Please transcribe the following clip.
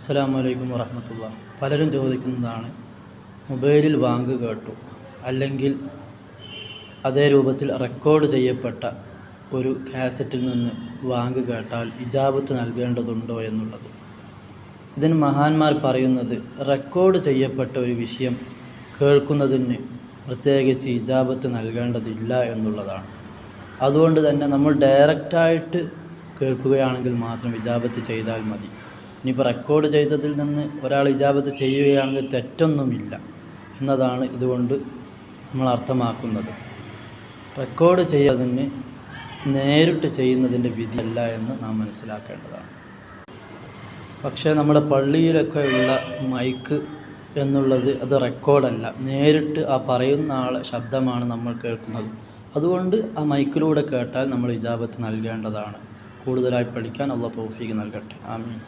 അസ്സലാമു അലൈക്കും വറഹ്മത്തുള്ളാഹി. പലരും ചോദിക്കുന്നതാണ്, മൊബൈലിൽ വാങ്ക് കേട്ടു അല്ലെങ്കിൽ അതേ രൂപത്തിൽ റെക്കോർഡ് ചെയ്യപ്പെട്ട ഒരു കാസറ്റിൽ നിന്ന് വാങ്ക് കേട്ടാൽ ഇജാബത്ത് നൽകേണ്ടതുണ്ടോ എന്നുള്ളത്. ഇതിന് മഹാന്മാർ പറയുന്നത്, റെക്കോർഡ് ചെയ്യപ്പെട്ട ഒരു വിഷയം കേൾക്കുന്നതിന് പ്രത്യേകിച്ച് ഇജാബത്ത് നൽകേണ്ടതില്ല എന്നുള്ളതാണ്. അതുകൊണ്ട് തന്നെ നമ്മൾ ഡയറക്റ്റായിട്ട് കേൾക്കുകയാണെങ്കിൽ മാത്രം ഇജാബത്ത് ചെയ്താൽ മതി. ഇനിയിപ്പോൾ റെക്കോർഡ് ചെയ്തതിൽ നിന്ന് ഒരാൾ ഇജാബത്ത് ചെയ്യുകയാണെങ്കിൽ തെറ്റൊന്നുമില്ല എന്നതാണ് ഇതുകൊണ്ട് നമ്മൾ അർത്ഥമാക്കുന്നത്. റെക്കോർഡ് ചെയ്യുന്നതിന് നേരിട്ട് ചെയ്യുന്നതിൻ്റെ വിധിയല്ല എന്ന് നാം മനസ്സിലാക്കേണ്ടതാണ്. പക്ഷേ നമ്മുടെ പള്ളിയിലൊക്കെ ഉള്ള മൈക്ക് എന്നുള്ളത് അത് റെക്കോർഡല്ല, നേരിട്ട് ആ പറയുന്ന ആളെ ശബ്ദമാണ് നമ്മൾ കേൾക്കുന്നത്. അതുകൊണ്ട് ആ മൈക്കിലൂടെ കേട്ടാൽ നമ്മൾ ഇജാബത്ത് നൽകേണ്ടതാണ്. കൂടുതലായി പഠിക്കാൻ അല്ലാഹു തൗഫീഖ് നൽകട്ടെ. ആമീൻ.